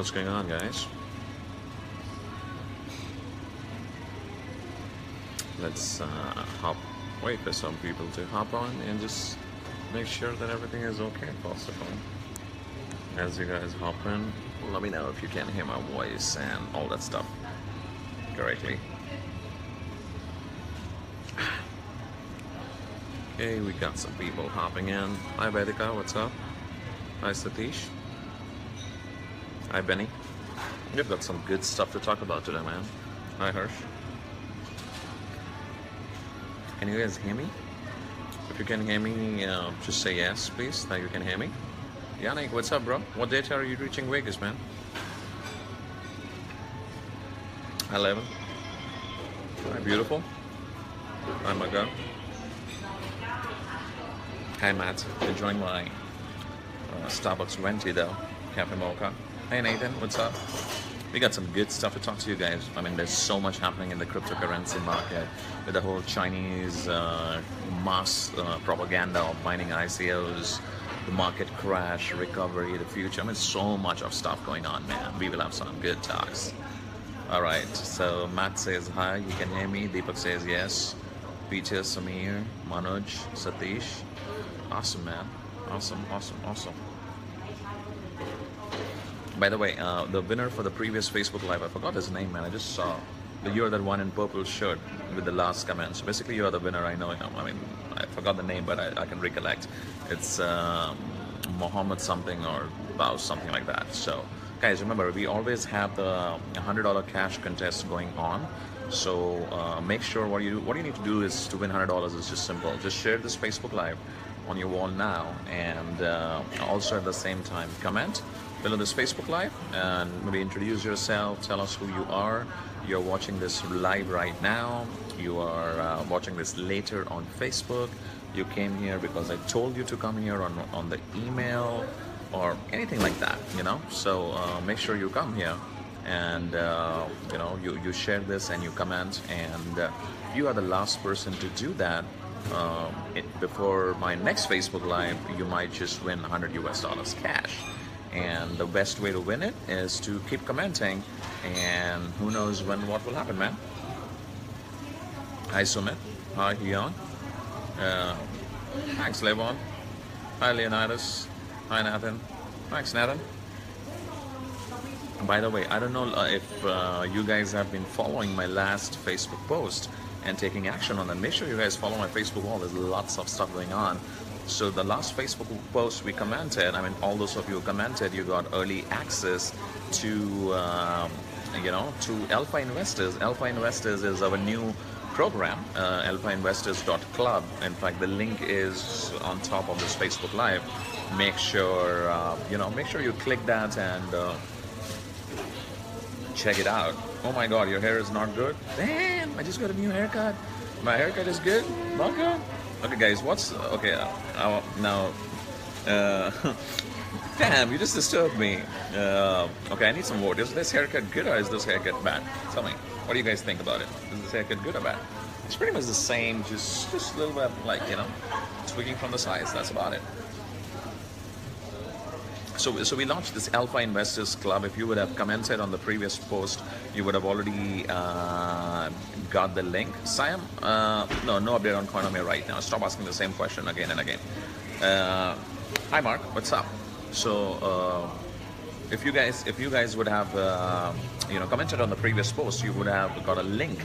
What's going on, guys? Let's wait for some people to hop on and just make sure that everything is okay, first of all. As you guys hop in, let me know if you can hear my voice and all that stuff correctly. Okay, we got some people hopping in. Hi Vedika, what's up? Hi Satish. Hi Benny. We've got some good stuff to talk about today, man. Hi Hirsch. Can you guys hear me? If you can hear me, just say yes, please, that you can hear me. Yannick, what's up, bro? What date are you reaching Vegas, man? 11. Hi, beautiful. Hi, my girl. Hi, Matt. Enjoying my Starbucks venti, though. Cafe Mocha. Hey, Nathan, what's up? We got some good stuff to talk to you guys. I mean, there's so much happening in the cryptocurrency market with the whole Chinese mass propaganda of mining ICOs, the market crash, recovery, the future. I mean, so much of stuff going on, man. We will have some good talks. All right, so Matt says hi, you can hear me. Deepak says yes. Peter, Samir, Manoj, Satish. Awesome, man. Awesome. By the way, the winner for the previous Facebook Live, I forgot his name, man. I just saw you're that one in purple shirt with the last comment. So basically, you're the winner. I know him. I mean, I forgot the name, but I can recollect. It's Mohammed something or Bao, something like that. So, guys, remember, we always have the $100 cash contest going on. So make sure what you need to do is to win $100 is just simple. Just share this Facebook Live on your wall now, and also at the same time comment below this Facebook Live and maybe introduce yourself, tell us who you are. You're watching this live right now, you are watching this later on Facebook, you came here because I told you to come here on the email or anything like that, you know. So make sure you come here and you know, you share this and you comment, and you are the last person to do that. Before my next Facebook Live, you might just win $100 cash. And the best way to win it is to keep commenting, and who knows what will happen, man. Hi Sumit. Hi Hyun. Thanks Levon. Hi Leonidas. Hi Nathan. Thanks Nathan. By the way, I don't know if you guys have been following my last Facebook post and taking action on that. Make sure you guys follow my Facebook wall. There's lots of stuff going on. So the last Facebook post we commented, I mean, all those of you who commented, you got early access to, you know, to Alpha Investors. Alpha Investors is our new program, alphainvestors.club. In fact, the link is on top of this Facebook Live. Make sure, you know, make sure you click that and check it out. Oh my God, your hair is not good? Damn, I just got a new haircut. My haircut is good? Not good? Okay, guys, what's okay? Now, damn, you just disturbed me. Okay, I need some more. Is this haircut good or is this haircut bad? Tell me. What do you guys think about it? Is this haircut good or bad? It's pretty much the same, just a little bit like, you know, tweaking from the sides. That's about it. So we launched this Alpha Investors Club. If you would have commented on the previous post, you would have already got the link. Siam, no update on Coinomi right now. Stop asking the same question again and again. Hi Mark, what's up? So if you guys would have you know, commented on the previous post, you would have got a link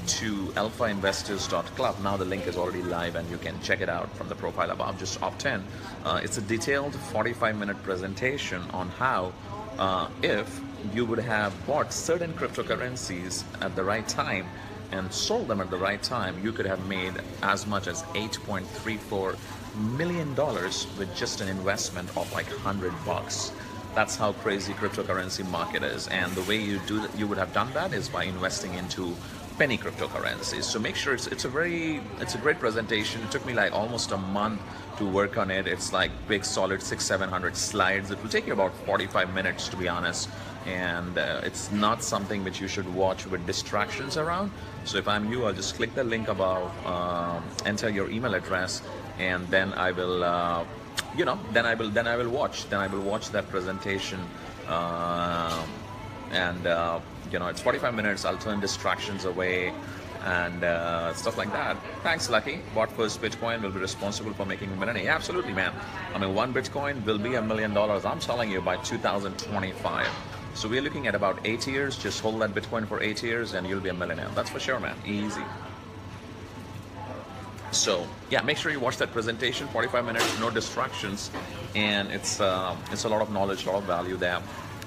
to alphainvestors.club. Now the link is already live and you can check it out from the profile above. Just opt in. It's a detailed 45-minute presentation on how if you would have bought certain cryptocurrencies at the right time and sold them at the right time, you could have made as much as $8.34 million with just an investment of like $100. That's how crazy cryptocurrency market is. And the way you do that, you would have done that is by investing into penny cryptocurrencies. So make sure it's a great presentation. It took me like almost a month to work on it. It's like big solid 600-700 slides. It will take you about 45 minutes to be honest, and it's not something which you should watch with distractions around. So if I'm you, I'll just click the link above, enter your email address, and then I will then I will watch that presentation, uh, and it's 45 minutes. I'll turn distractions away and stuff like that. Thanks, Lucky. Bought first Bitcoin will be responsible for making money. Yeah, absolutely, man. I mean, one Bitcoin will be $1 million. I'm telling you by 2025. So we're looking at about 8 years. Just hold that Bitcoin for 8 years, and you'll be a millionaire. That's for sure, man. Easy. So yeah, make sure you watch that presentation. 45 minutes, no distractions, and it's a lot of knowledge, a lot of value there,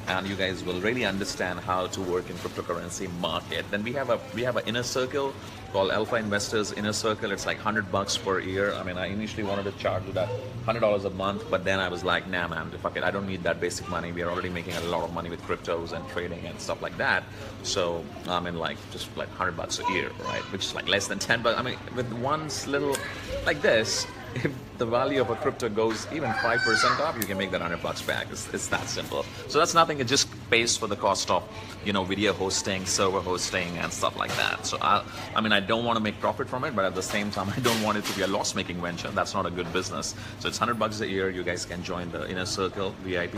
and you guys will really understand how to work in cryptocurrency market. Then we have an inner circle called Alpha Investors Inner Circle. It's like $100 per year. I mean, I initially wanted to charge that $100 a month, but then I was like, nah, man, fuck it. I don't need that basic money. We are already making a lot of money with cryptos and trading and stuff like that. So I mean, like just like $100 a year, right? Which is like less than 10 bucks. I mean, with one little like this, if the value of a crypto goes even 5% up, you can make that $100 back. It's that simple. So that's nothing. It just pays for the cost of, video hosting, server hosting, and stuff like that. So I mean, I don't want to make profit from it, but at the same time, I don't want it to be a loss-making venture. That's not a good business. So it's $100 a year. You guys can join the Inner Circle VIP,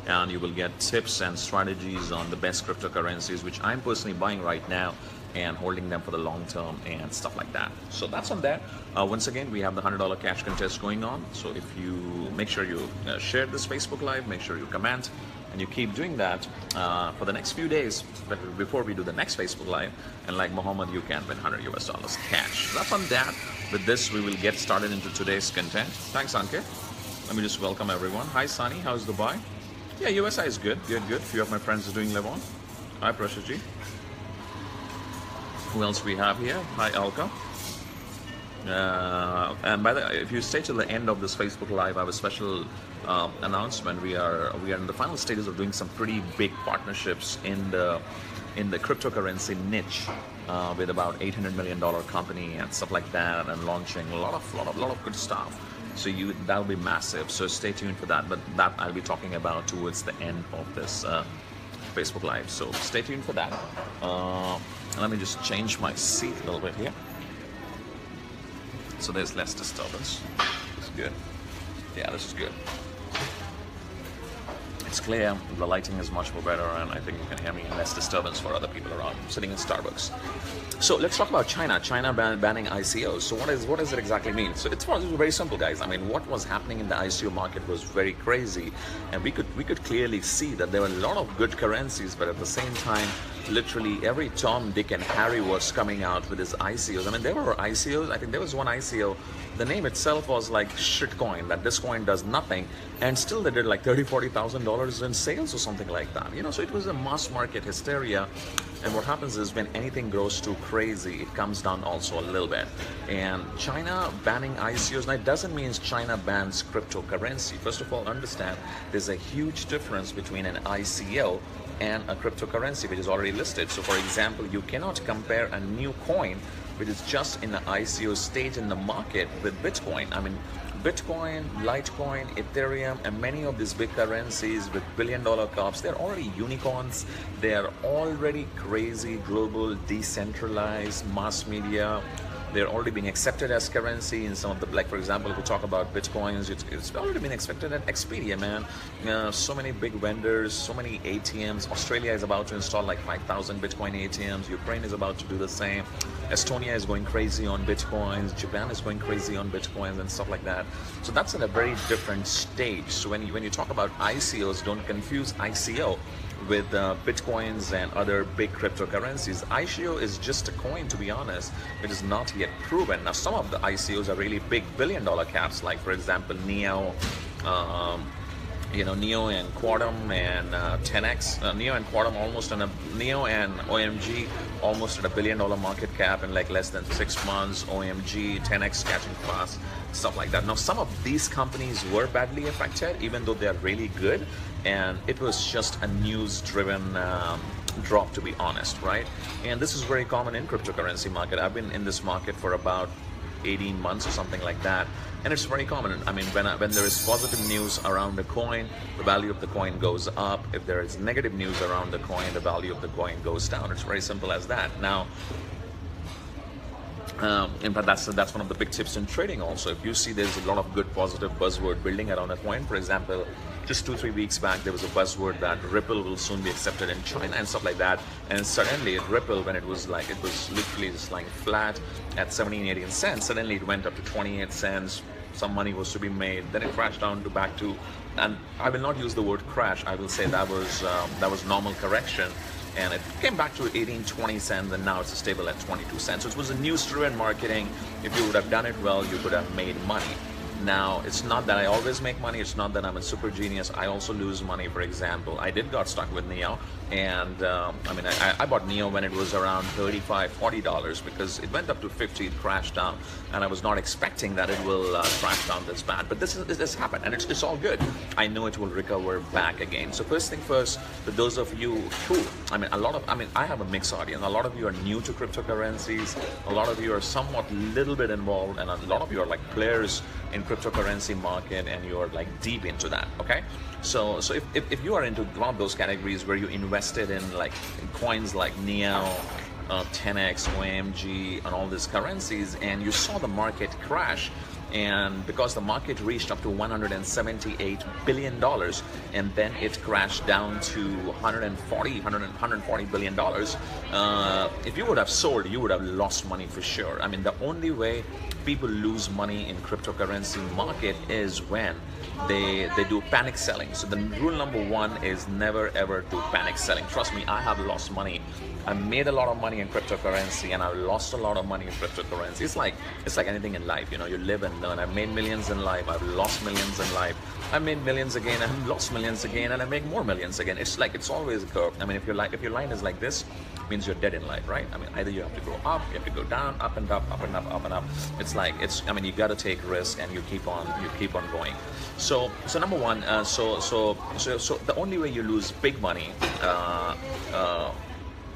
and you will get tips and strategies on the best cryptocurrencies, which I'm personally buying right now and holding them for the long term and stuff like that. So that's on that. Once again, we have the $100 cash contest going on. So if you make sure you share this Facebook Live, make sure you comment, and you keep doing that for the next few days before we do the next Facebook Live. And like Muhammad, you can win $100 cash. So that's on that. With this, we will get started into today's content. Thanks, Ankit. Let me just welcome everyone. Hi, Sunny. How's Dubai? Yeah, USA is good. Good. Few of my friends are doing live on. Hi, Prashji. Who else we have here? Hi, Alka. And by the way, if you stay till the end of this Facebook Live, I have a special announcement. We are in the final stages of doing some pretty big partnerships in the cryptocurrency niche with about $800 million company and stuff like that, and launching a lot of good stuff. So that'll be massive. So stay tuned for that. But that I'll be talking about towards the end of this Facebook Live. So stay tuned for that. Let me just change my seat a little bit here, so there's less disturbance. This is good. Yeah, this is good. It's clear, the lighting is much more better, and I think you can hear me, and less disturbance for other people around. I'm sitting in Starbucks. So let's talk about China. China banning ICOs. So what does it exactly mean? So it's very simple, guys. I mean, what was happening in the ICO market was very crazy, and we could clearly see that there were a lot of good currencies, but at the same time, literally every Tom, Dick, and Harry was coming out with his ICOs. I mean, there were ICOs. I think there was one ICO. The name itself was like shitcoin, that this coin does nothing, and still they did like $30,000-$40,000 in sales or something like that. So it was a mass market hysteria. And what happens is when anything grows too crazy, it comes down also a little bit. And China banning ICOs, now it doesn't mean China bans cryptocurrency. First of all, understand there's a huge difference between an ICO and a cryptocurrency which is already listed. So for example, you cannot compare a new coin which is just in the ICO stage in the market with Bitcoin. I mean, Bitcoin, Litecoin, Ethereum, and many of these big currencies with billion-dollar caps, they're already unicorns. They're already crazy, global, decentralized, mass media. They're already being accepted as currency in some of the, like for example, if we talk about Bitcoins, it's already been accepted at Expedia, man. So many big vendors, so many ATMs. Australia is about to install like 5,000 Bitcoin ATMs. Ukraine is about to do the same. Estonia is going crazy on Bitcoins. Japan is going crazy on Bitcoins and stuff like that. So that's at a very different stage. So when you talk about ICOs, don't confuse ICO with Bitcoins and other big cryptocurrencies. ICO is just a coin, to be honest. It is not yet proven. Now, some of the ICOs are really big billion-dollar caps, like for example, NEO, NEO and Quantum and 10x. NEO and Quantum NEO and OMG almost at $1 billion market cap in like less than 6 months. OMG, 10x catching fast, stuff like that. Now, some of these companies were badly affected, even though they're really good, and it was just a news-driven drop, to be honest, right? And this is very common in cryptocurrency market. I've been in this market for about 18 months or something like that, and it's very common. I mean, when there is positive news around the coin, the value of the coin goes up. If there is negative news around the coin, the value of the coin goes down. It's very simple as that. Now, In fact, that's one of the big tips in trading also. If you see there's a lot of good positive buzzword building around a coin, for example, just 2-3 weeks back there was a buzzword that Ripple will soon be accepted in China and stuff like that, and suddenly Ripple, when it was literally just lying flat at 17-18 cents, suddenly it went up to 28 cents. Some money was to be made, then it crashed down to back to, and I will not use the word crash, I will say that was normal correction, and it came back to 18-20 cents, and now it's stable at 22 cents. So it was a news-driven marketing. If you would have done it well, you could have made money. Now, it's not that I always make money, it's not that I'm a super genius, I also lose money. For example, I got stuck with NIO, and I bought NIO when it was around $35-40 because it went up to 50, it crashed down, and I was not expecting that it will crash down this bad, but this happened, and it's all good. I know it will recover back again. So first thing first, for those of you who, I have a mixed audience. A lot of you are new to cryptocurrencies, a lot of you are somewhat little bit involved, and a lot of you are like players in cryptocurrency market, and you're like deep into that. Okay, so if you are into one of those categories where you invested in coins like NIO, 10x, OMG, and all these currencies, and you saw the market crash, and because the market reached up to $178 billion, and then it crashed down to $140 billion, if you would have sold, you would have lost money for sure. I mean, the only way people lose money in cryptocurrency market is when they do panic selling. So the rule number one is never ever do panic selling. Trust me, I have lost money. I made a lot of money in cryptocurrency, and I lost a lot of money in cryptocurrency. It's like anything in life, you know, you live and learn. I've made millions in life, I've lost millions in life, I made millions again, I've lost millions again, and I make more millions again. It's always a curve. I mean, if your line is like this, it means you're dead in life, right? I mean, either you have to go up, you have to go down, up and up, up and up, up and up. You got to take risk, and you keep on going. So number one, so the only way you lose big money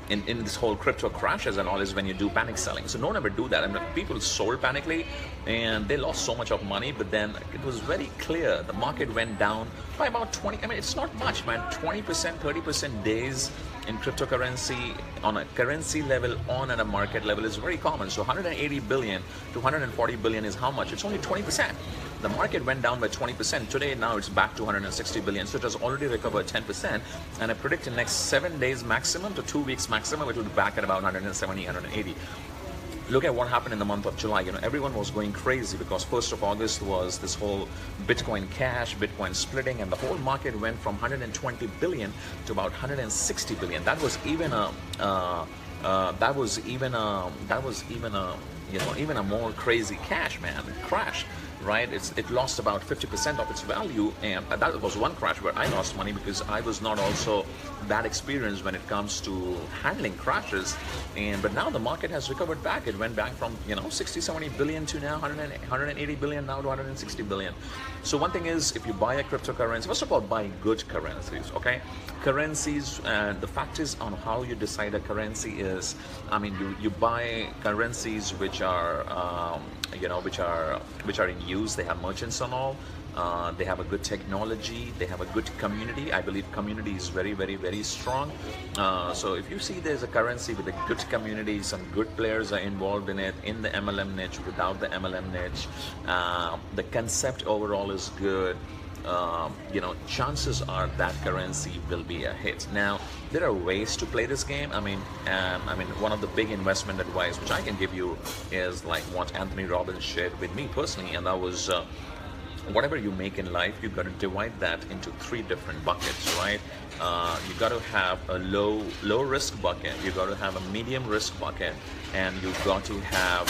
in this whole crypto crashes and all is when you do panic selling. So don't ever do that. I mean, people sold panically and they lost so much of money, but then it was very clear the market went down by about 20. I mean, it's not much, man. 20%, 30% days in cryptocurrency on a currency level, on at a market level, is very common. So 180 billion to 140 billion is how much? It's only 20%. The market went down by 20%. Today, now it's back to 160 billion. So it has already recovered 10%. And I predict in the next 7 days maximum to 2 weeks maximum, it will be back at about 170, 180. Look at what happened in the month of July. You know, everyone was going crazy because 1st of August was this whole Bitcoin cash, Bitcoin splitting, and the whole market went from 120 billion to about 160 billion. That was even a more crazy cash, man, crash. Right, it lost about 50% of its value, and that was one crash where I lost money because I was not also that experienced when it comes to handling crashes. But now the market has recovered back. It went back from 60-70 billion to now 180 billion, now to 160 billion. So one thing is, if you buy a cryptocurrency, first of all, buy good currencies. Okay, currencies. The fact is, on how you decide a currency is, I mean, you buy currencies which are which are in use. They have merchants and all. They have a good technology. They have a good community. I believe community is very, very, very strong. So if you see there's a currency with a good community, some good players are involved in it, in the MLM niche, without the MLM niche, the concept overall is good. Chances are that currency will be a hit. Now, there are ways to play this game. I mean, one of the big investment advice which I can give you is like what Anthony Robbins shared with me personally, and that was whatever you make in life, you've got to divide that into 3 different buckets, right? You got to have a low risk bucket, you got to have a medium risk bucket, and you've got to have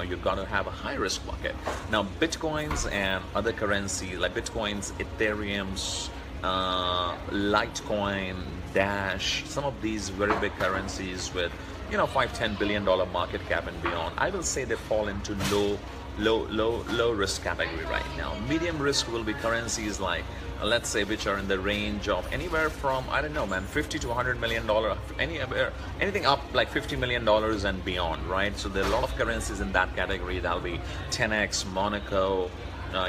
you've got to have a high risk bucket. Now, Bitcoins and other currency like Bitcoins, Ethereum's, Litecoin, Dash, some of these very big currencies with $5-10 billion market cap and beyond, I will say they fall into low risk category right now. Medium risk will be currencies like, let's say, which are in the range of anywhere from, I don't know, man, 50 to 100 million dollar, anything up like 50 million dollars and beyond, right? So there are a lot of currencies in that category. That'll be 10x, Monaco.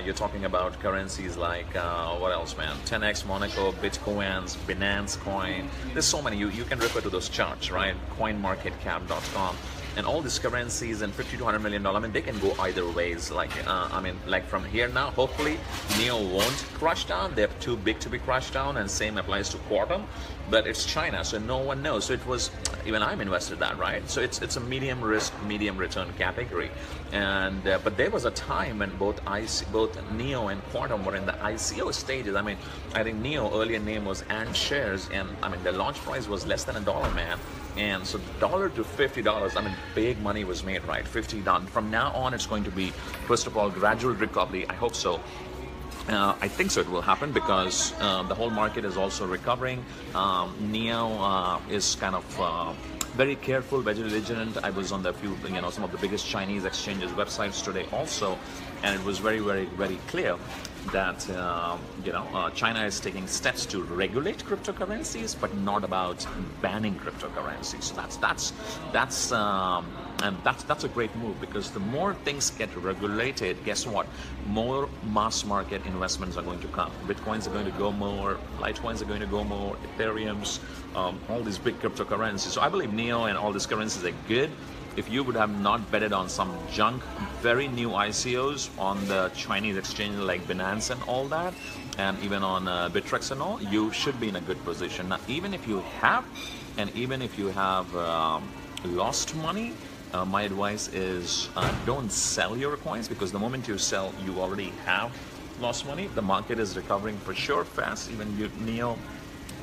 You're talking about currencies like what else, man? 10x, Monaco, Bitcoins, Binance Coin. There's so many. You can refer to those charts, right? CoinMarketCap.com. and all these currencies and 50 to 100 million dollar, I mean, they can go either ways. Like I mean, like from here now, hopefully Neo won't crush down. They're too big to be crushed down, and same applies to Quantum. But it's China, so no one knows. So it was, even I'm invested that, right? So it's a medium risk, medium return category. And but there was a time when both Neo and Quantum were in the ICO stages. I mean, I think Neo earlier name was Ant Shares, and I mean the launch price was less than $1, man. And so $1 to $50, I mean, big money was made, right? $50. From now on, it's going to be, first of all, gradual recovery. I hope so. I think so it will happen because the whole market is also recovering. Neo is kind of very careful, very vigilant. I was on the few, some of the biggest Chinese exchanges websites today also, and it was very, very, very clear that China is taking steps to regulate cryptocurrencies, but not about banning cryptocurrencies. So that's a great move, because the more things get regulated, guess what? More mass market investments are going to come. Bitcoins are going to go more, Litecoins are going to go more, Ethereum's, all these big cryptocurrencies. So I believe Neo and all these currencies are good. If you would have not betted on some junk, very new ICOs on the Chinese exchange like Binance and all that, and even on Bittrex and all, you should be in a good position. Now, even if you have lost money, my advice is don't sell your coins, because the moment you sell, you already have lost money. The market is recovering for sure fast. Even Neo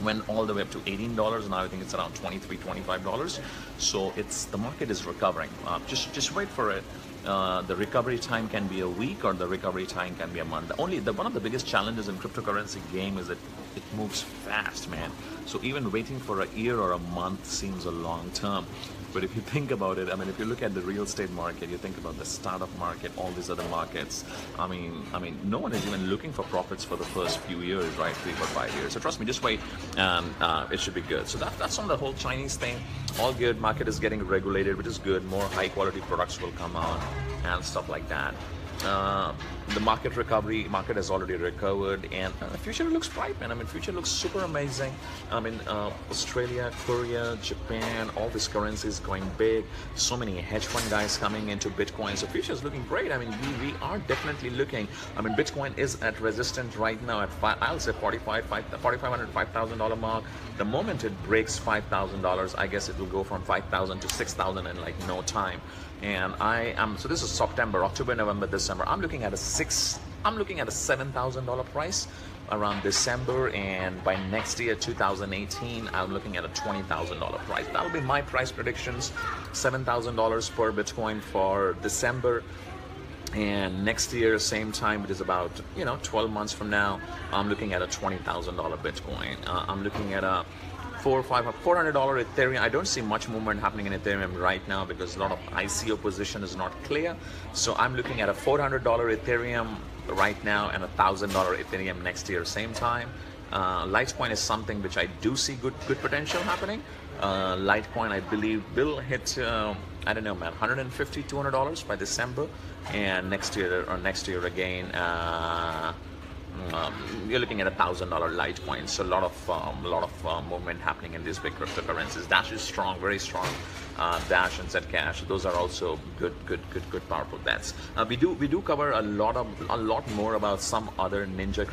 went all the way up to $18, and now I think it's around $23, $25. So the market is recovering. Just wait for it. The recovery time can be a week, or the recovery time can be a month. One of the biggest challenges in cryptocurrency game is that it moves fast, man. So even waiting for a year or a month seems a long term. But if you think about it, I mean, if you look at the real estate market, you think about the startup market, all these other markets. I mean, no one is even looking for profits for the first few years, right? 3 or 5 years. So trust me, just wait, and it should be good. So that's on the whole Chinese thing. All good. Market is getting regulated, which is good. More high quality products will come out and stuff like that. The market has already recovered, and the future looks bright, man. I mean, future looks super amazing. I mean, Australia, Korea, Japan, all these currencies going big. So many hedge fund guys coming into Bitcoin. So future is looking great. I mean, we are definitely looking. I mean, Bitcoin is at resistance right now at I'll say $4,500, $5,000 mark. The moment it breaks $5,000, I guess it will go from 5,000 to 6,000 in like no time. And so this is September, October, November, December. I'm looking at a $7,000 price around December, and by next year, 2018, I'm looking at a $20,000 price. That'll be my price predictions. $7,000 per Bitcoin for December. And next year, same time, which is about 12 months from now, I'm looking at a $20,000 Bitcoin. I'm looking at a $400 Ethereum. I don't see much movement happening in Ethereum right now because a lot of ICO position is not clear. So I'm looking at a $400 Ethereum right now and a $1,000 Ethereum next year, same time. Litecoin is something which I do see good potential happening. Litecoin, I believe, will hit I don't know, man, $150, $200 by December, and next year again. You're looking at $1,000 Litecoin. So a lot of movement happening in these big cryptocurrencies. Dash is strong, very strong. Dash and Zcash, those are also good powerful bets. We do cover a lot more about some other ninja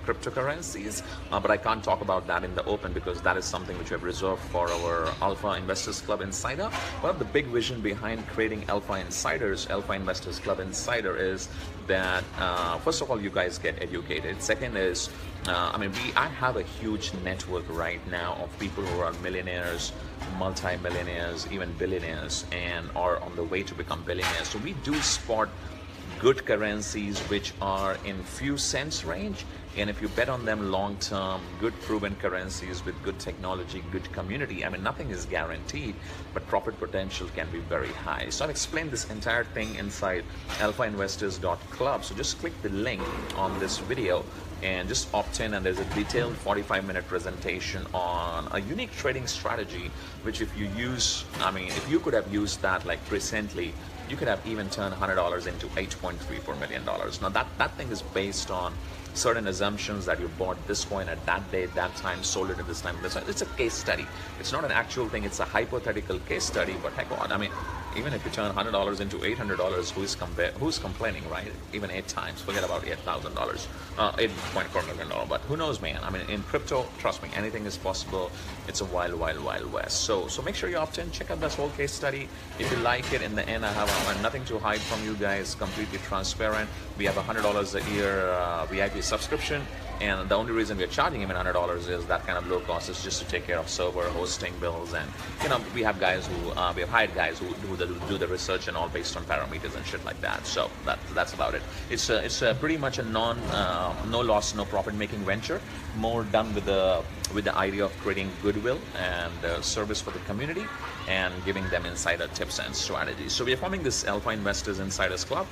cryptocurrencies, but I can't talk about that in the open because that is something which we have reserved for our Alpha Investors Club Insider. One of the big vision behind creating Alpha Investors Club Insider is that first of all, you guys get educated. Second is, I have a huge network right now of people who are millionaires, multi-millionaires, even billionaires, and are on the way to become billionaires. So we do spot good currencies which are in few cents range, and if you bet on them long term, good proven currencies with good technology, good community. I mean, nothing is guaranteed, but profit potential can be very high. So I've explained this entire thing inside alphainvestors.club. So just click the link on this video and just opt in, and there's a detailed 45-minute presentation on a unique trading strategy, which if you use, if you could have used that like recently, you could have even turned $100 into $8.34 million. Now that thing is based on certain assumptions that you bought this coin at that date, that time, sold it at this time. It's a case study. It's not an actual thing. It's a hypothetical case study. But heck, even if you turn $100 into $800, who's complaining, right? Even 8 times, forget about $8,000, $8.4 million. But who knows, man? I mean, in crypto, trust me, anything is possible. It's a wild, wild, wild west. So make sure you opt in. Check out this whole case study. If you like it, in the end, I have nothing to hide from you guys. Completely transparent. We have $100 a year VIP subscription. And the only reason we're charging even $100 is that kind of low cost is just to take care of server hosting bills, and we have guys who we have hired guys who do the research and all based on parameters and shit like that. So that's about it. It's pretty much a no loss, no profit making venture, more done with the idea of creating goodwill and service for the community and giving them insider tips and strategies. So we are forming this Alpha Investors Insiders Club.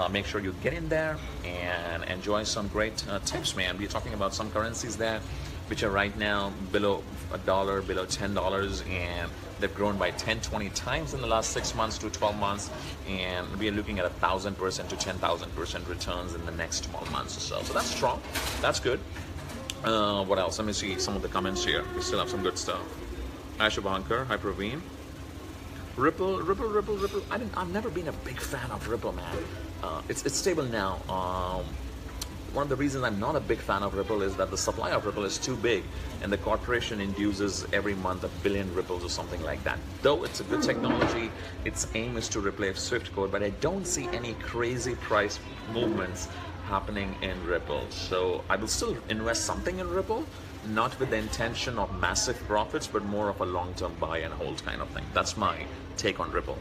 Make sure you get in there and enjoy some great tips, man. We're talking about some currencies there which are right now below $1, below $10, and they've grown by 10-20 times in the last 6 months to 12 months, and we are looking at 1,000% to 10,000% returns in the next 12 months or so. So that's strong. That's good. What else? Let me see some of the comments here. We still have some good stuff. Hi Shubhankar. Hi Praveen. Ripple. I've never been a big fan of Ripple, man. It's stable now. One of the reasons I'm not a big fan of Ripple is that the supply of Ripple is too big, and the corporation induces every month 1 billion ripples or something like that. Though it's a good technology, its aim is to replace Swift code, but I don't see any crazy price movements happening in Ripple. So I will still invest something in Ripple, not with the intention of massive profits, but more of a long-term buy and hold kind of thing. That's my take on Ripple.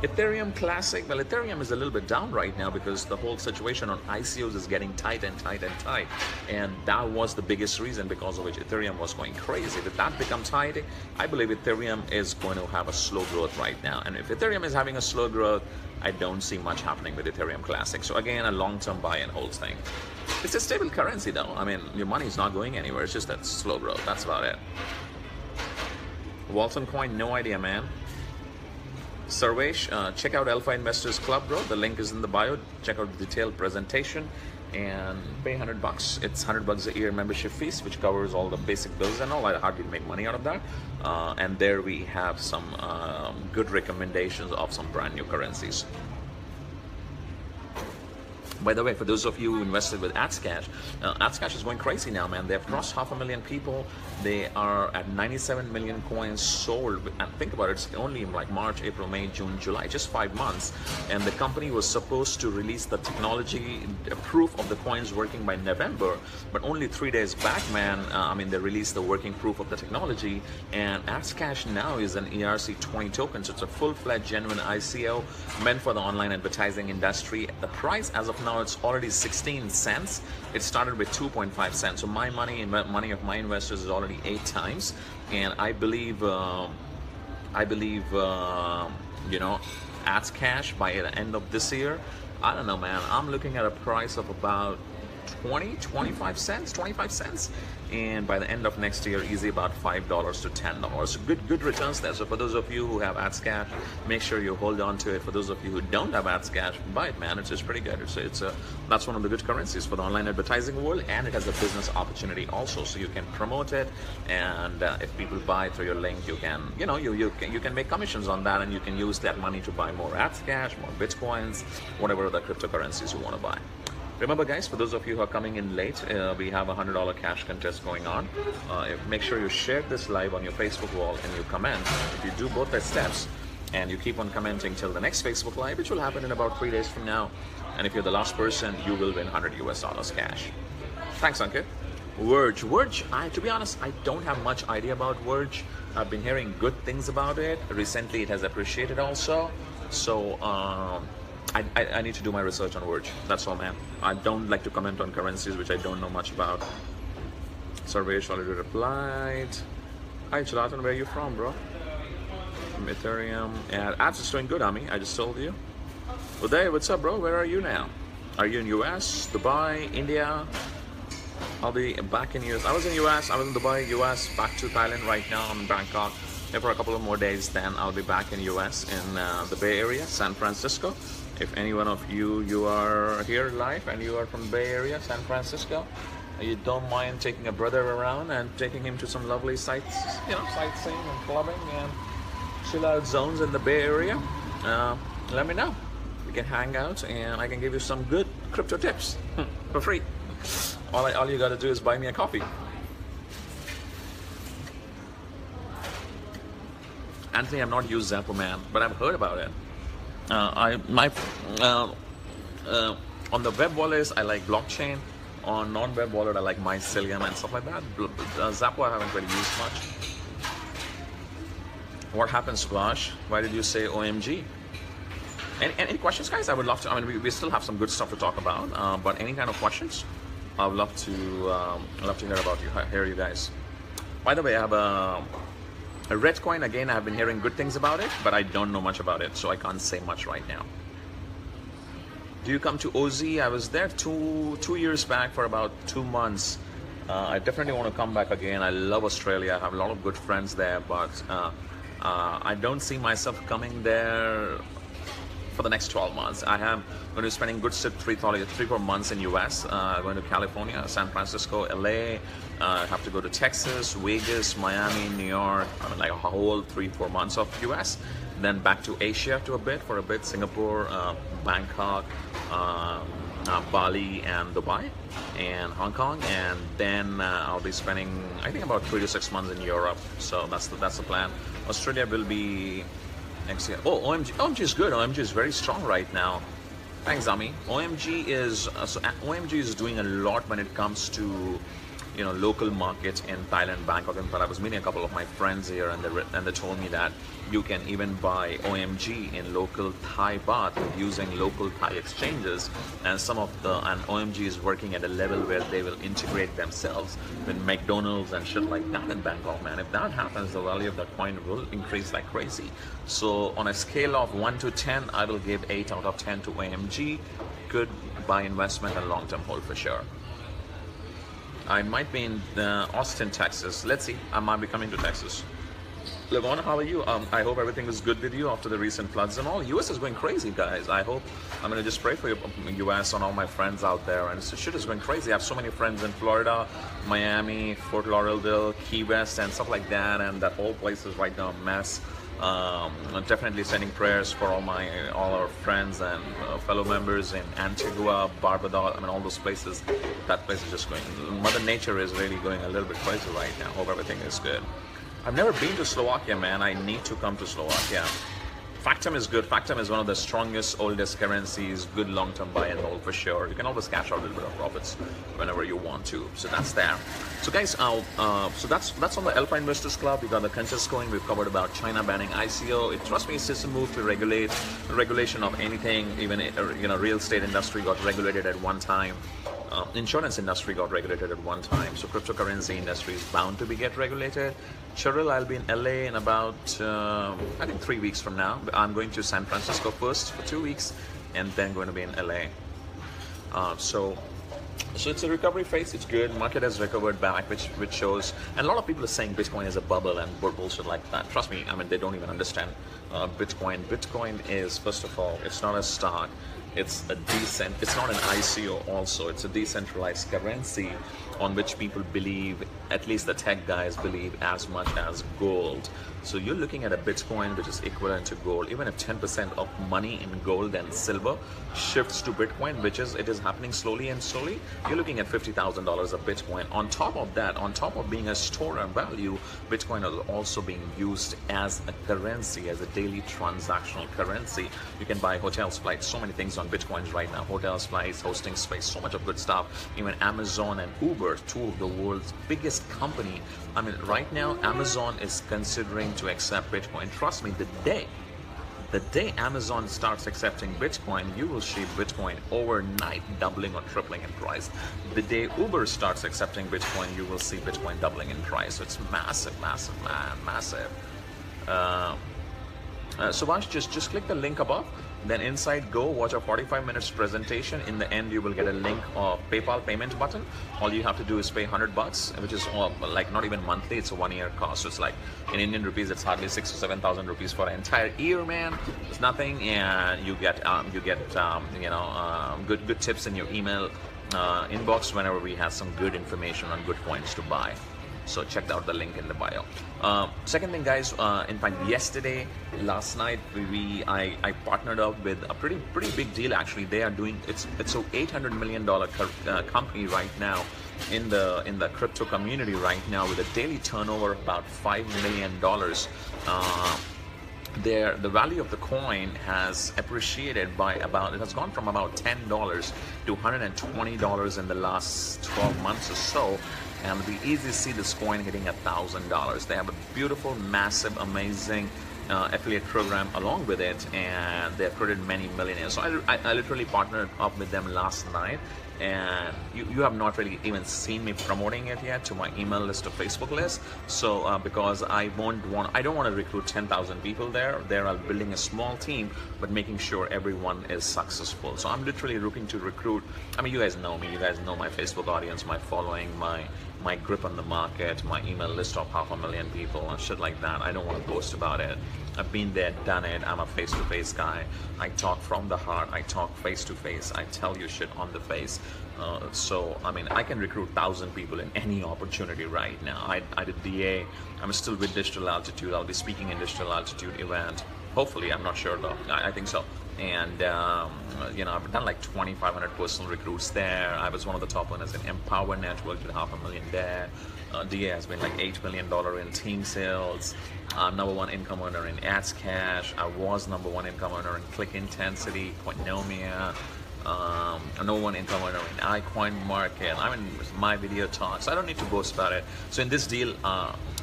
Ethereum Classic, well, Ethereum is a little bit down right now because the whole situation on ICOs is getting tight and tight and tight, and that was the biggest reason because of which Ethereum was going crazy. If that becomes tight, I believe Ethereum is going to have a slow growth right now, and if Ethereum is having a slow growth, I don't see much happening with Ethereum Classic. So again, a long-term buy and hold thing. It's a stable currency though. I mean, your money is not going anywhere. It's just that slow growth. That's about it. Walton Coin, no idea, man. Sarvesh, check out Alpha Investors Club, bro. The link is in the bio. Check out the detailed presentation and pay $100. It's $100 a year membership fees, which covers all the basic bills and all. I hardly make money out of that. And there we have some good recommendations of some brand new currencies. By the way, for those of you who invested with AdsCash, AdsCash is going crazy now, man. They've crossed 500,000 people. They are at 97 million coins sold. And think about it, it's only like March, April, May, June, July, just 5 months. And the company was supposed to release the technology proof of the coins working by November, but only 3 days back, man, they released the working proof of the technology. And AdsCash now is an ERC20 token, so it's a full-fledged, genuine ICO meant for the online advertising industry. The price as of now, it's already 16 cents. It started with 2.5 cents. So my money and money of my investors is already 8 times. And I believe AdsCash by the end of this year, I don't know, man. I'm looking at a price of about 25 cents, and by the end of next year, easy about $5 to $10. Good returns there. So for those of you who have AdsCash, make sure you hold on to it. For those of you who don't have AdsCash, buy it, man. It's just pretty good. That's one of the good currencies for the online advertising world, and it has a business opportunity also. So you can promote it, and if people buy through your link, you can you can make commissions on that, and you can use that money to buy more AdsCash, more Bitcoins, whatever other cryptocurrencies you want to buy. Remember, guys, for those of you who are coming in late, we have a $100 cash contest going on. Make sure you share this live on your Facebook wall and you comment. If you do both the steps and you keep on commenting till the next Facebook Live, which will happen in about 3 days from now, and if you're the last person, you will win $100 US cash. Thanks, Ankit. Verge, to be honest, I don't have much idea about Verge. I've been hearing good things about it. Recently, it has appreciated also. So, I need to do my research on Verge. That's all, man. I don't like to comment on currencies which I don't know much about. Sarvesh already replied. Hi, Chalatan, where are you from, bro? From Ethereum. And apps is doing good, Ami. I just told you. Uday, what's up, bro? Where are you now? Are you in US, Dubai, India? I'll be back in US. I was in US, I was in Dubai, US, back to Thailand right now. I'm in Bangkok. Here for a couple of more days, then I'll be back in US in the Bay Area, San Francisco. If any one of you are here live and you are from Bay Area, San Francisco, you don't mind taking a brother around and taking him to some lovely sites, sightseeing and clubbing and chill out zones in the Bay Area, let me know. We can hang out and I can give you some good crypto tips for free. All you gotta do is buy me a coffee. Anthony, I've not used Zappo, man, but I've heard about it. Uh, on the web wallets, I like blockchain. On non-web wallet, I like Mycelium and stuff like that. Zappo, I haven't really used much. What happened, Squash? Why did you say OMG? Any questions, guys? I would love to. I mean, we still have some good stuff to talk about. But any kind of questions, I would love to. Hear about you. Hear you guys. By the way, I have a Redcoin. Again, I have been hearing good things about it, but I don't know much about it, so I can't say much right now. Do you come to OZ? I was there two years back for about 2 months. I definitely want to come back again. I love Australia. I have a lot of good friends there, but I don't see myself coming there for the next 12 months. I am going to be spending good 3-4 months in US, going to California, San Francisco, LA, have to go to Texas, Vegas, Miami, New York, I mean, like a whole 3-4 months of US. Then back to Asia for a bit, Singapore, Bangkok, Bali and Dubai and Hong Kong, and then I'll be spending, I think, about 3 to 6 months in Europe. So that's the plan. Australia will be next year. Oh, OMG is good. OMG is very strong right now. Thanks, Ami. OMG is doing a lot when it comes to, you know, local markets in Thailand, Bangkok, and I was meeting a couple of my friends here, and they told me that you can even buy OMG in local Thai baht using local Thai exchanges, and OMG is working at a level where they will integrate themselves with McDonald's and shit like that in Bangkok, man. If that happens, the value of that coin will increase like crazy. So on a scale of 1 to 10, I will give 8 out of 10 to OMG. Good buy investment and long-term hold for sure. I might be in Austin, Texas. Let's see. I might be coming to Texas. Levon, how are you? I hope everything is good with you after the recent floods and all. US is going crazy, guys. I'm going to just pray for you, US, and all my friends out there. And shit is going crazy. I have so many friends in Florida, Miami, Fort Lauderdale, Key West, and stuff like that. And that whole place is right now a mess. Definitely sending prayers for all our friends and fellow members in Antigua, Barbados. I mean, all those places. That place is just going. Mother Nature is really going a little bit crazy right now. Hope everything is good. I've never been to Slovakia, man. I need to come to Slovakia. Factom is good. Factom is one of the strongest, oldest currencies. Good long-term buy and hold for sure. You can always cash out a little bit of profits whenever you want to. So that's there. So guys, so that's on the Alpha Investors Club. We got the contest going. We've covered about China banning ICO. Trust me, it's just a move to regulation of anything. Even real estate industry got regulated at one time. Insurance industry got regulated at one time, so cryptocurrency industry is bound to get regulated. Cheryl, I'll be in LA in about I think 3 weeks from now. I'm going to San Francisco first for 2 weeks, and then going to be in LA. So it's a recovery phase. It's good. Market has recovered back, which shows. And a lot of people are saying Bitcoin is a bubble and bullshit like that. Trust me, I mean, they don't even understand Bitcoin. Bitcoin is, first of all, it's not a stock. It's not an ICO also. It's a decentralized currency on which people believe, at least the tech guys believe, as much as gold. So you're looking at a Bitcoin which is equivalent to gold. Even if 10% of money in gold and silver shifts to Bitcoin, it is happening slowly and slowly, you're looking at $50,000 of Bitcoin. On top of that, on top of being a store of value, Bitcoin is also being used as a currency, as a daily transactional currency. You can buy hotels, flights, so many things on Bitcoins right now. Hotels, flights, hosting space, so much of good stuff. Even Amazon and Uber, two of the world's biggest company. I mean, right now, Amazon is considering to accept Bitcoin. Trust me, the day Amazon starts accepting Bitcoin, you will see Bitcoin overnight doubling or tripling in price. The day Uber starts accepting Bitcoin, you will see Bitcoin doubling in price. So it's massive, massive, man, massive. Subhash, just click the link above. Then inside, go watch a 45 minutes presentation. In the end, you will get a link of PayPal payment button. All you have to do is pay $100, which is like not even monthly. It's a 1-year cost. So it's like in Indian rupees, it's hardly 6,000 to 7,000 rupees for an entire year, man. It's nothing, and you get good tips in your email inbox whenever we have some good information on good coins to buy. So check out the link in the bio. Second thing, guys, in fact, last night, I partnered up with a pretty big deal actually. They are doing it's a $800 million company right now in the crypto community right now, with a daily turnover of about $5 million. The value of the coin has appreciated by about, it has gone from about $10 to $120 in the last 12 months or so, and it'll be easy to see this coin hitting $1,000. They have a beautiful, massive, amazing affiliate program along with it, and they have created many millionaires. So I literally partnered up with them last night, and you have not really even seen me promoting it yet to my email list or Facebook list. So because I don't want to recruit 10,000 people there. I'm building a small team, but making sure everyone is successful. So I'm literally looking to recruit. I mean, you guys know me. You guys know my Facebook audience, my following, my grip on the market, my email list of 500,000 people and shit like that. I don't want to boast about it. I've been there, done it. I'm a face-to-face guy. I talk from the heart. I talk face-to-face. I tell you shit on the face. So I mean, I can recruit 1,000 people in any opportunity right now. I did DA. I'm still with Digital Altitude. I'll be speaking in Digital Altitude event. Hopefully, I'm not sure though. I think so. And you know, I've done like 2,500 personal recruits there. I was one of the top winners in Empower Network, did $500,000 there. DA has been like $8 million in team sales. Number one income earner in Ads Cash. I was number one income earner in Click Intensity, Coinomia. No one income earner in iCoin Market. I mean, my video talks. I don't need to boast about it. So in this deal,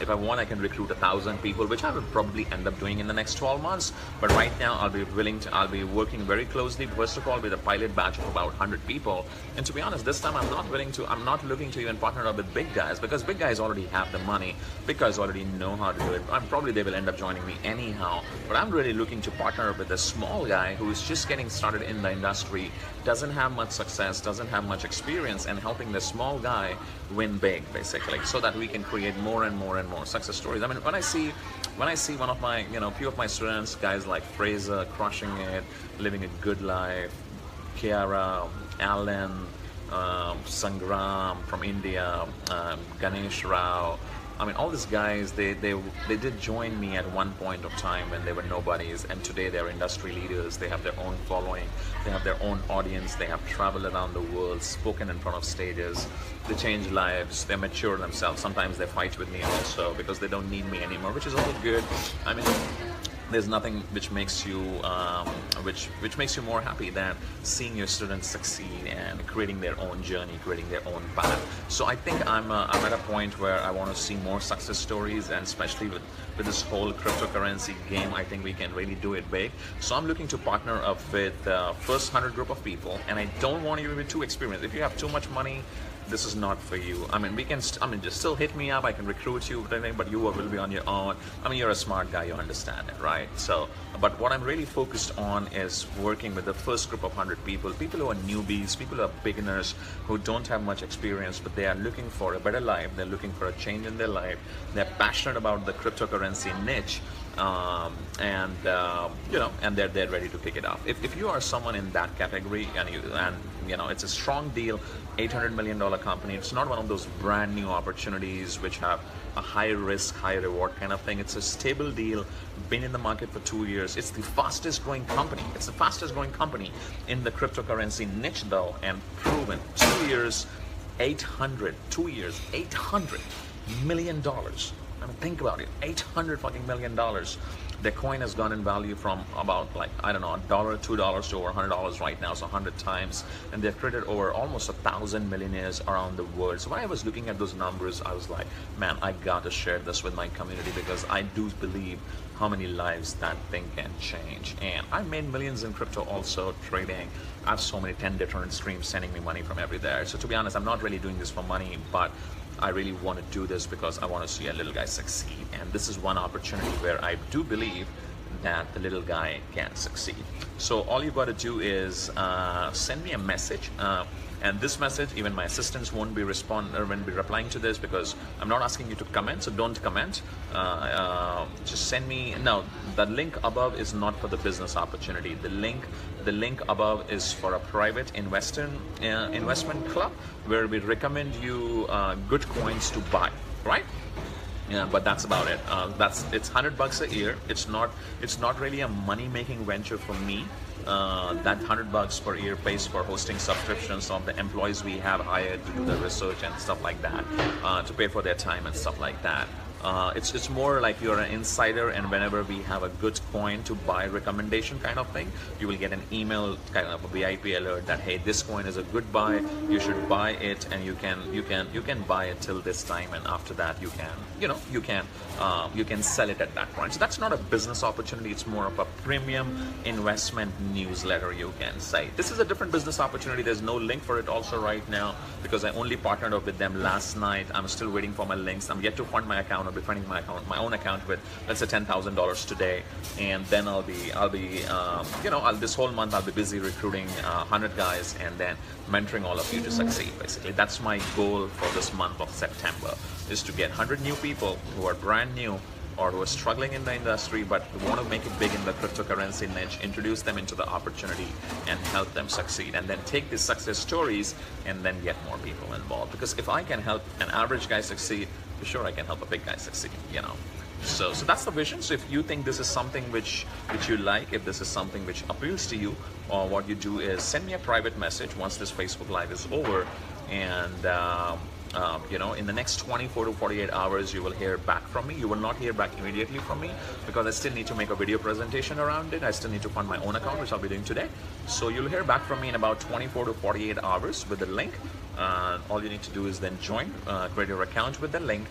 if I want, I can recruit 1,000 people, which I will probably end up doing in the next 12 months. But right now, I'll be working very closely. First of all, with a pilot batch of about 100 people. And to be honest, this time I'm not looking to even partner up with big guys, because big guys already have the money. Big guys already know how to do it. Probably they will end up joining me anyhow. But I'm really looking to partner up with a small guy who is just getting started in the industry, doesn't have much success, doesn't have much experience, and helping the small guy win big, basically, so that we can create more and more and more success stories. I mean, when I see one of my, few of my students, guys like Fraser crushing it, living a good life, Kiara, Alan, Sangram from India, Ganesh Rao. I mean, all these guys, they did join me at one point of time when they were nobodies, and today they're industry leaders. They have their own following, they have their own audience, they have traveled around the world, spoken in front of stages, they change lives, they mature themselves. Sometimes they fight with me also because they don't need me anymore, which is all good. I mean, there's nothing which makes you which makes you more happy than seeing your students succeed and creating their own journey, creating their own path. So I think I'm at a point where I want to see more success stories, and especially with this whole cryptocurrency game, I think we can really do it big. So I'm looking to partner up with first 100 group of people, and I don't want you to be too experienced. If you have too much money, this is not for you. I mean, just still hit me up. I can recruit you, but you will be on your own. I mean, you're a smart guy, you understand it, right? So, but what I'm really focused on is working with the first group of 100 people who are newbies, people who are beginners, who don't have much experience, but they are looking for a better life. They're looking for a change in their life. They're passionate about the cryptocurrency niche. And they're ready to pick it up. If you are someone in that category, and it's a strong deal, $800 million company. It's not one of those brand new opportunities which have a high risk, high reward kind of thing. It's a stable deal, been in the market for 2 years. It's the fastest growing company. It's the fastest growing company in the cryptocurrency niche though, and proven. 2 years, $800 million. I mean, think about it, $800 million. Their coin has gone in value from about, like, I don't know, $1, $2 to over $100 right now, so 100 times. And they've created over almost 1,000 millionaires around the world. So when I was looking at those numbers, I was like, man, I got to share this with my community, because I do believe how many lives that thing can change. And I made millions in crypto also, trading. I have so many 10 different streams sending me money from every there. So to be honest, I'm not really doing this for money, but I really want to do this because I want to see a little guy succeed. And this is one opportunity where I do believe that the little guy can succeed. So all you've got to do is send me a message. And this message, even my assistants won't be replying to this, because I'm not asking you to comment, so don't comment. Just send me. No, the link above is not for the business opportunity. The link above is for a private investment club, where we recommend you good coins to buy. right? Yeah, but that's about it. It's $100 a year. It's not really a money making venture for me. That $100 per year pays for hosting subscriptions of the employees we have hired to do the research and stuff like that, to pay for their time and stuff like that. It's more like you're an insider, and whenever we have a good coin to buy recommendation kind of thing, you will get an email, kind of a VIP alert that, hey, this coin is a good buy, you should buy it, and you can buy it till this time, and after that you can sell it at that point. So that's not a business opportunity, it's more of a premium investment newsletter, you can say. This is a different business opportunity. There's no link for it also right now, because I only partnered up with them last night. I'm still waiting for my links. I'm yet to fund my account. I'll be funding my own account with, let's say, $10,000 today, and then I'll be this whole month I'll be busy recruiting 100 guys and then mentoring all of you to succeed. Basically, that's my goal for this month of September, is to get 100 new people who are brand new or who are struggling in the industry but want to make it big in the cryptocurrency niche, introduce them into the opportunity and help them succeed, and then take these success stories and then get more people involved. Because if I can help an average guy succeed, for sure I can help a big guy succeed, So that's the vision. So if you think this is something which you like, if this is something which appeals to you, or what you do is send me a private message once this Facebook Live is over, and in the next 24 to 48 hours, you will hear back from me. You will not hear back immediately from me, because I still need to make a video presentation around it. I still need to fund my own account, which I'll be doing today. So you'll hear back from me in about 24 to 48 hours with the link. All you need to do is then join, create your account with the link,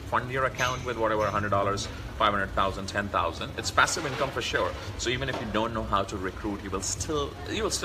fund your account with whatever, $100, 500,000, 10,000. It's passive income for sure. So even if you don't know how to recruit, you will still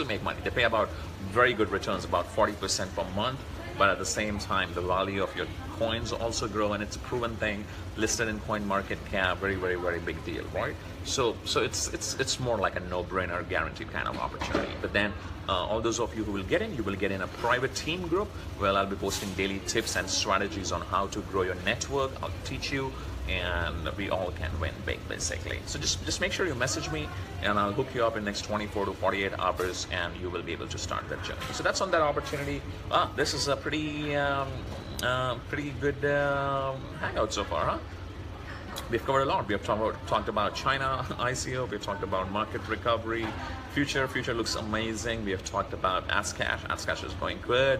make money. They pay about very good returns, about 40% per month. But at the same time, the value of your coins also grow, and it's a proven thing, listed in CoinMarketCap. Very, very, very big deal, right? So it's more like a no-brainer, guaranteed kind of opportunity. But then all those of you who will get in, you will get in a private team group where I'll be posting daily tips and strategies on how to grow your network. I'll teach you, and we all can win big, basically. So just make sure you message me, and I'll hook you up in the next 24 to 48 hours, and you will be able to start that journey. So that's on that opportunity. This is a pretty good hangout so far, huh? We've covered a lot. We have talked about China ICO. We've talked about market recovery. Future looks amazing. We have talked about Askash. Askash is going good.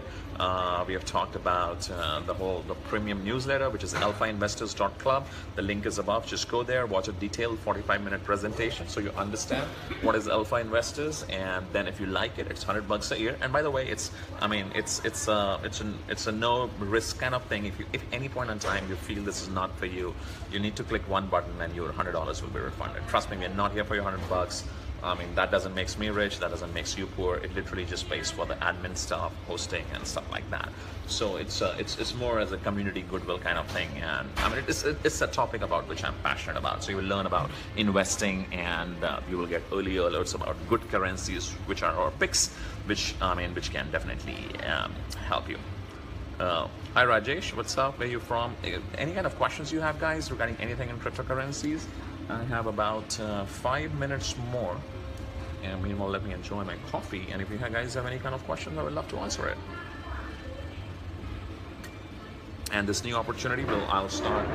We have talked about the premium newsletter, which is alphainvestors.club. The link is above. Just go there, watch a detailed 45-minute presentation so you understand what is Alpha Investors, and then if you like it, it's $100 a year. And by the way, it's a no risk kind of thing. If any point in time you feel this is not for you, you need to click one button and your $100 will be refunded. Trust me, we're not here for your $100. That doesn't make me rich, that doesn't make you poor. It literally just pays for the admin stuff, hosting and stuff like that. So it's more as a community goodwill kind of thing. And it's a topic about which I'm passionate about. So you will learn about investing, and you will get early alerts about good currencies, which are our picks, which can definitely help you. Hi Rajesh, what's up? Where are you from? Any kind of questions you have, guys, regarding anything in cryptocurrencies? I have about 5 minutes more, and meanwhile let me enjoy my coffee, and if you guys have any kind of questions, I would love to answer it. And this new opportunity I'll start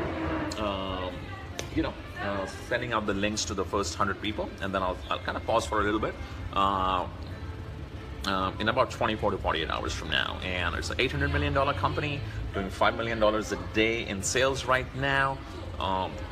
sending out the links to the first 100 people, and then I'll kind of pause for a little bit in about 24 to 48 hours from now. And it's an $800 million company doing $5 million a day in sales right now.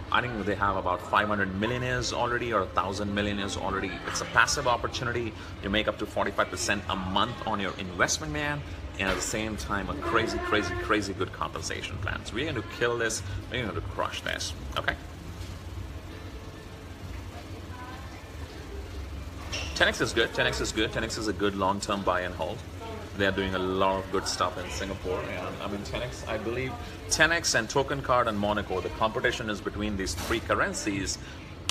I think they have about 500 millionaires already, or 1,000 millionaires already. It's a passive opportunity. You make up to 45% a month on your investment, man, and at the same time a crazy, crazy, crazy good compensation plan. So we're going to kill this. We're going to crush this. Okay. 10x is good. 10x is good. 10x is a good long-term buy and hold. They're doing a lot of good stuff in Singapore, and 10x, I believe 10x and Token Card and Monaco, the competition is between these three currencies.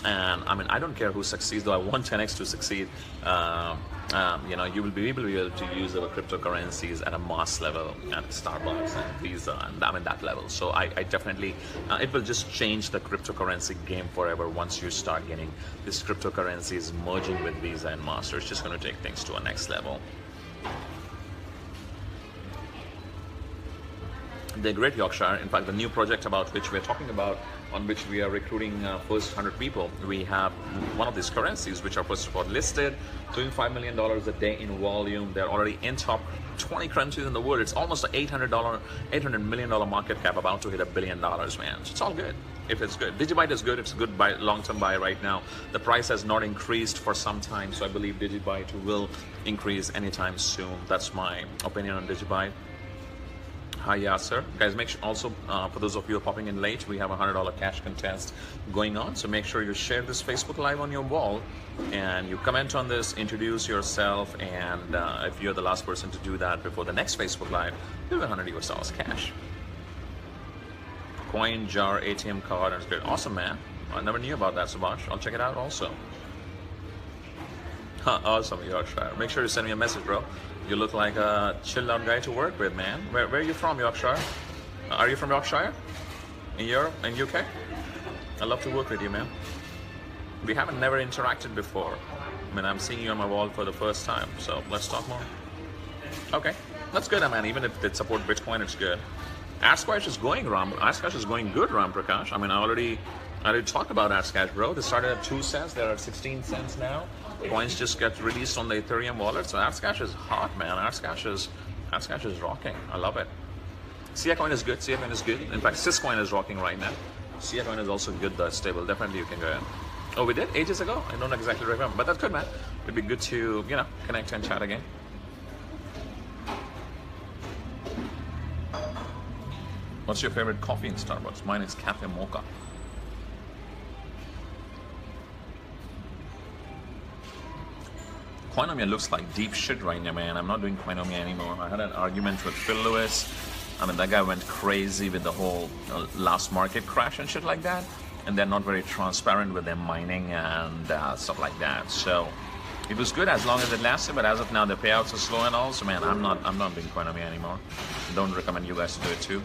And I don't care who succeeds, though I want 10x to succeed. You will be able to use our cryptocurrencies at a mass level at Starbucks and Visa, and that level. So I definitely, it will just change the cryptocurrency game forever once you start getting these cryptocurrencies merging with Visa and Master. It's just going to take things to a next level. They're great, Yorkshire. In fact, the new project about which we're talking about, on which we are recruiting first 100 people, we have one of these currencies which are first of all listed, doing $5 million a day in volume. They're already in top 20 currencies in the world. It's almost an $800 million market cap, about to hit $1 billion, man. So it's all good. If it's good, Digibyte is good. It's a good buy, long-term buy right now. The price has not increased for some time, so I believe Digibyte will increase anytime soon. That's my opinion on Digibyte. Hi, yeah, sir. Guys, make sure also, for those of you who are popping in late, we have a $100 cash contest going on. So make sure you share this Facebook Live on your wall and you comment on this, introduce yourself, and if you're the last person to do that before the next Facebook Live, you'll get $100 US cash. Coin, jar, ATM card, and it's great. Awesome, man. I never knew about that, Subhash. I'll check it out also. Huh, awesome, Yorkshire. Make sure you send me a message, bro. You look like a chilled out guy to work with, man. Where are you from, Yorkshire? Are you from Yorkshire? In Europe? In UK? I'd love to work with you, man. We haven't never interacted before. I mean, I'm seeing you on my wall for the first time, so let's talk more. Okay, that's good, man. Even if they support Bitcoin, it's good. AskCash is going, Ram. AskCash is going good, Ram Prakash. I mean, I already talked about AskCash, bro. They started at 2 cents. They're at 16 cents now. Coins just get released on the Ethereum wallet. So AskCash is hot, man. AskCash is rocking. I love it. Siacoin is good. Siacoin is good. In fact, Syscoin is rocking right now. Siacoin is also good, though. Stable. Definitely you can go in. Oh, we did? Ages ago? I don't exactly remember. But that's good, man. It'd be good to, you know, connect and chat again. What's your favorite coffee in Starbucks? Mine is Cafe Mocha. Coinomia looks like deep shit right now, man. I'm not doing Coinomia anymore. I had an argument with Phil Lewis. I mean, that guy went crazy with the whole last market crash and shit like that. And they're not very transparent with their mining and stuff like that. So it was good as long as it lasted, but as of now, the payouts are slow and all. So, man, I'm not doing Coinomia anymore. Don't recommend you guys to do it too.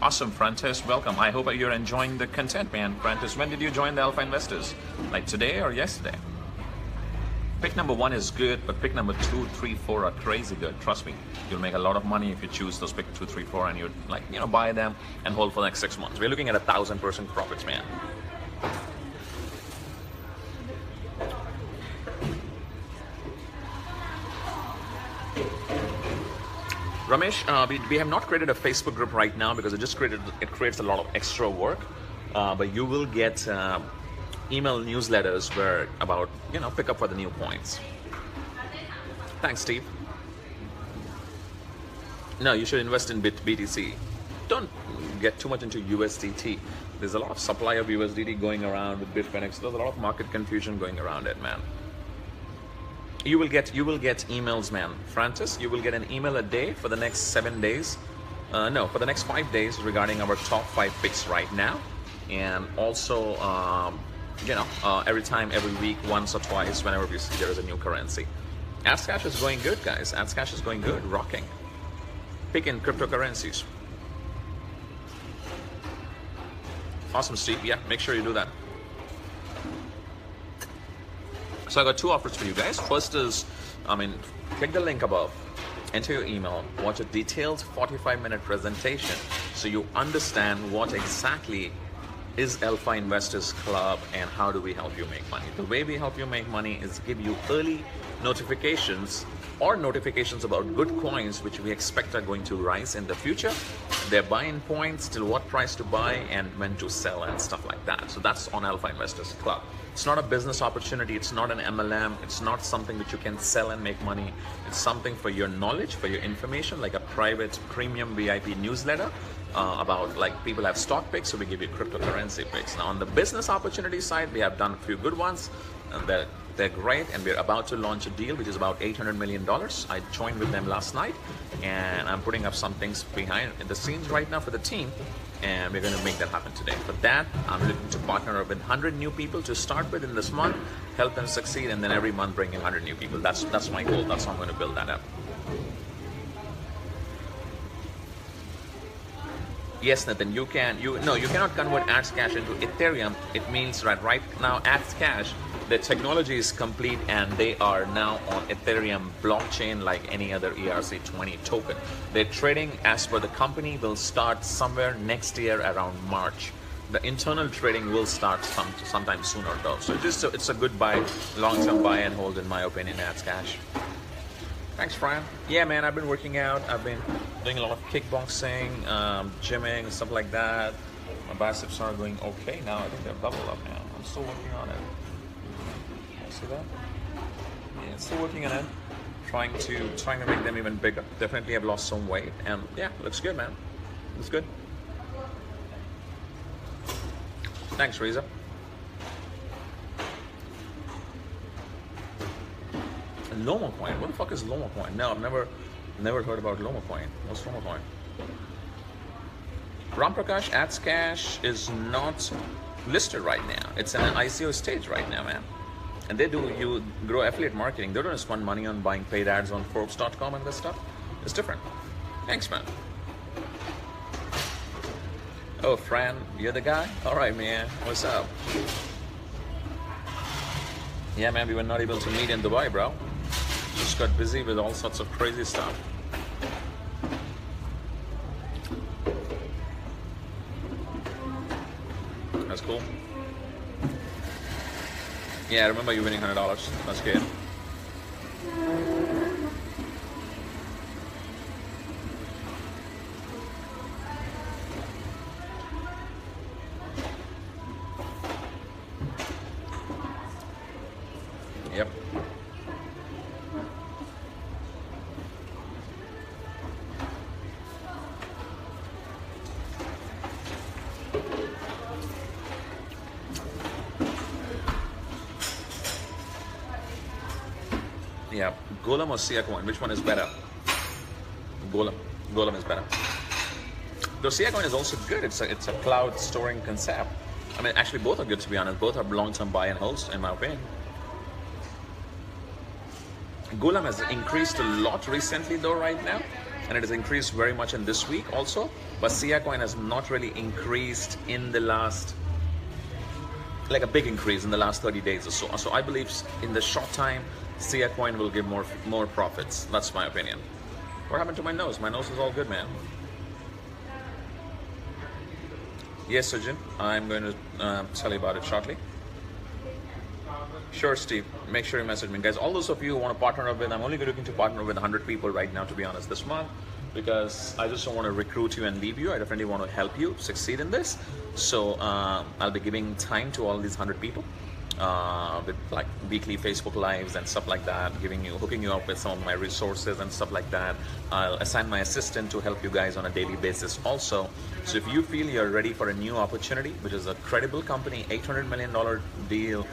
Awesome, Francis. Welcome. I hope you're enjoying the content, man. Francis, when did you join the Alpha Investors? Like today or yesterday? Pick number 1 is good, but pick number 2, 3, 4 are crazy good. Trust me, you'll make a lot of money if you choose those pick 2, 3, 4, and you like, you know, buy them and hold for the next 6 months. We're looking at 1,000% profits, man. Ramesh, we have not created a Facebook group right now because it creates a lot of extra work, but you will get email newsletters where about, you know, pick up for the new points. Thanks, Steve. No, you should invest in BTC. Don't get too much into USDT. There's a lot of supply of USDT going around with Bitfinex. There's a lot of market confusion going around it, man. You will get emails, man. Francis, you will get an email a day for the next 7 days. No, for the next 5 days regarding our top 5 picks right now, and also you know, every week, once or twice, whenever we see there is a new currency. AskCash is going good, guys. AskCash is going good, rocking. Pick in cryptocurrencies. Awesome, Steve. Yeah, make sure you do that. So I got 2 offers for you guys. First is, click the link above, enter your email, watch a detailed 45-minute presentation so you understand what exactly is Alpha Investors Club and how do we help you make money. The way we help you make money is give you early notifications or notifications about good coins which we expect are going to rise in the future, their buy-in points, till what price to buy and when to sell and stuff like that. So that's on Alpha Investors Club. It's not a business opportunity, it's not an MLM, it's not something that you can sell and make money. It's something for your knowledge, for your information, like a private premium VIP newsletter about, like, people have stock picks, so we give you cryptocurrency picks. Now on the business opportunity side, we have done a few good ones and they're great, and we're about to launch a deal which is about $800 million. I joined with them last night and I'm putting up some things behind the scenes right now for the team, and we're going to make that happen today. For that, I'm looking to partner up with 100 new people to start with in this month, help them succeed, and then every month bring in 100 new people. That's my goal. That's how I'm going to build that up. Yes, Nathan, you can. You cannot convert AdsCash into Ethereum. It means that right now AdsCash, the technology is complete and they are now on Ethereum blockchain like any other ERC20 token. Their trading, as per the company, will start somewhere next year around March. The internal trading will start sometime sooner though. So it's a good buy, long-term buy and hold in my opinion, AdsCash. Thanks, Brian. Yeah, man, I've been working out. I've been doing a lot of kickboxing, gymming, stuff like that. My biceps are going okay now. I think they're double up now. I'm still working on it. See that? Yeah, still working on it. Trying to make them even bigger. Definitely have lost some weight, and yeah, looks good, man. Looks good. Thanks, Reza. Loma Coin. What the fuck is Loma Coin? No, I've never heard about Loma Coin. What's Loma Coin? Ram Prakash, AdsCash is not listed right now. It's in an ICO stage right now, man. And you grow affiliate marketing. They don't spend money on buying paid ads on Forbes.com and this stuff. It's different. Thanks, man. Oh, Fran, you're the guy? All right, man. What's up? Yeah, man, we were not able to meet in Dubai, bro. Just got busy with all sorts of crazy stuff. That's cool. Yeah, I remember you winning $100. That's good. Yep. Yeah, Golem or Sia Coin, which one is better? Golem. Golem is better. The Sia Coin is also good. It's a cloud storing concept. I mean, actually, both are good to be honest. Both are long-term buy and holds, in my opinion. Golem has increased a lot recently, though, right now, and it has increased very much in this week also. But Sia Coin has not really increased in the last, like a big increase in the last 30 days or so. So I believe in the short time, Sia Coin will give more profits. That's my opinion. What happened to my nose? My nose is all good, man. Yes, Sujin, I'm going to tell you about it shortly. Sure, Steve. Make sure you message me. Guys, all those of you who want to partner up with, I'm only looking to partner with 100 people right now, to be honest, this month, because I just don't want to recruit you and leave you. I definitely want to help you succeed in this. So I'll be giving time to all these 100 people with like weekly Facebook lives and stuff like that, hooking you up with some of my resources and stuff like that. I'll assign my assistant to help you guys on a daily basis also. So if you feel you're ready for a new opportunity, which is a credible company, $800 million deal,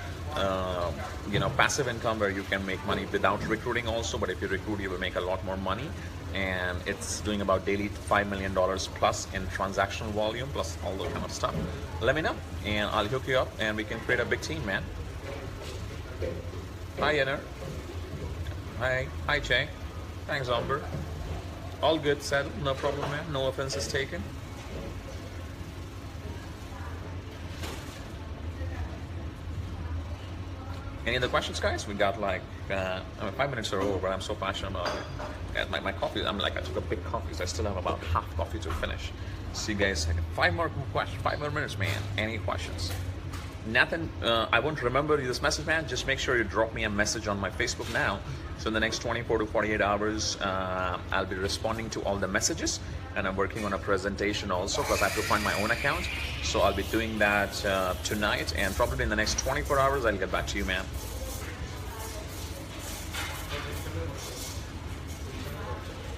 passive income where you can make money without recruiting also, but if you recruit, you will make a lot more money. And it's doing about daily $5 million plus in transactional volume, plus all that kind of stuff. Let me know, and I'll hook you up, and we can create a big team, man. Hi, Yenner. Hi, Che. Thanks, Amber. All good, settled, no problem, man. No offenses taken. Any other questions, guys? We got like 5 minutes are over, but I'm so passionate about it. And my coffee, I took a big coffee, so I still have about half coffee to finish. See you guys second. 5 more questions, 5 more minutes, man. Any questions? Nathan, I won't remember this message, man. Just make sure you drop me a message on my Facebook now. So in the next 24 to 48 hours, I'll be responding to all the messages, and I'm working on a presentation also because I have to find my own account. So I'll be doing that tonight, and probably in the next 24 hours, I'll get back to you, man.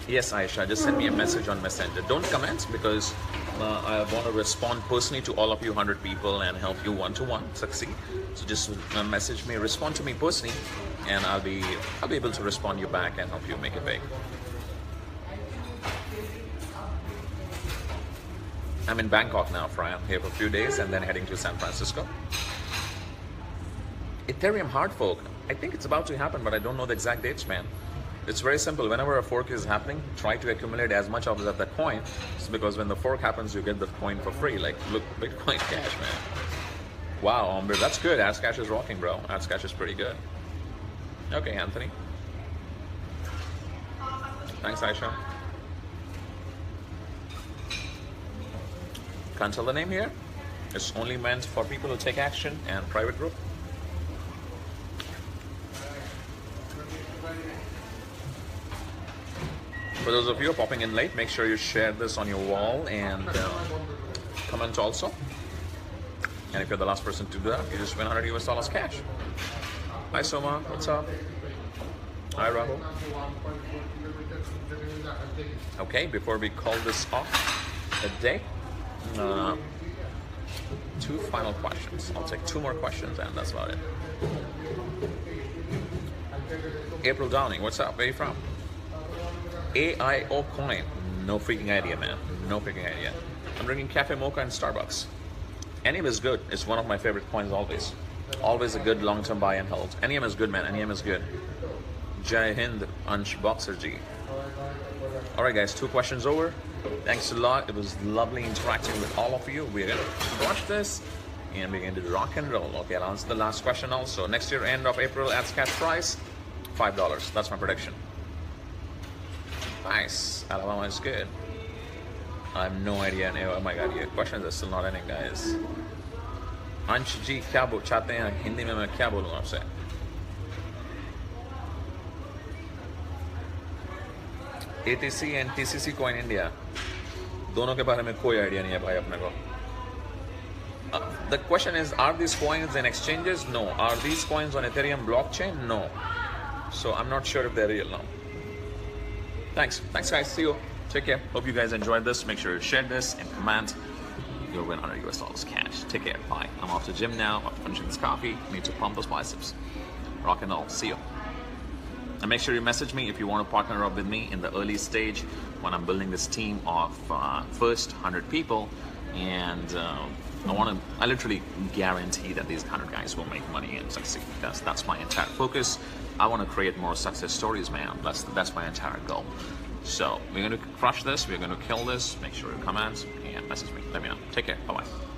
Yes, Aisha, just send me a message on Messenger. Don't comment, because I want to respond personally to all of you 100 people and help you one-to-one succeed. So just message me, respond to me personally, and I'll be able to respond you back and help you make it big. I'm in Bangkok now, Fry. I'm here for a few days and then heading to San Francisco. Ethereum hard fork. I think it's about to happen, but I don't know the exact dates, man. It's very simple. Whenever a fork is happening, try to accumulate as much of that coin, because when the fork happens, you get the coin for free. Like, look, Bitcoin Cash, man. Wow, Ombre, that's good. Ads Cash is rocking, bro. Ads Cash is pretty good. Okay, Anthony. Thanks, Aisha. Can't tell the name here. It's only meant for people who take action and private group. For those of you who are popping in late, make sure you share this on your wall and comment also. And if you're the last person to do that, you just win $100 cash. Hi Soma, what's up? Hi Rahul. Okay, before we call this off a day, 2 final questions. I'll take 2 more questions and that's about it. April Downing, what's up? Where are you from? AIO coin. No freaking idea, man. No freaking idea. I'm drinking Cafe Mocha and Starbucks. NEM is good. It's one of my favorite coins always. Always a good long-term buy and hold. NEM is good, man. NEM is good. Jai Hind, Ansh Boxerji. Alright guys, 2 questions over. Thanks a lot. It was lovely interacting with all of you. We're gonna crush this and we're going to rock and roll. Okay, I'll answer the last question also. Next year, end of April, Ads Cash price, $5. That's my prediction. Nice. Alabama is good. I have no idea. Oh my god, your questions are still not ending, guys. अंश जी क्या चाहते हैं हिंदी में मैं क्या बोलूँ आपसे? ATC and TCC coin India दोनों के बारे में कोई आइडिया नहीं है भाई अपने को. The question is, are these coins in exchanges? No. Are these coins on Ethereum blockchain? No. So I'm not sure if they're real now. Thanks guys, see you, take care. Hope you guys enjoyed this. Make sure you share this and comment. You'll win $100 cash. Take care, bye. I'm off to the gym now. I'm finishing this coffee. Need to pump those biceps. Rock and roll, see you. And make sure you message me if you want to partner up with me in the early stage when I'm building this team of first 100 people. And I literally guarantee that these 100 guys will make money and succeed. That's my entire focus. I want to create more success stories, man. That's my entire goal. So we're going to crush this. We're going to kill this. Make sure you comment and message me. Let me know. Take care. Bye-bye.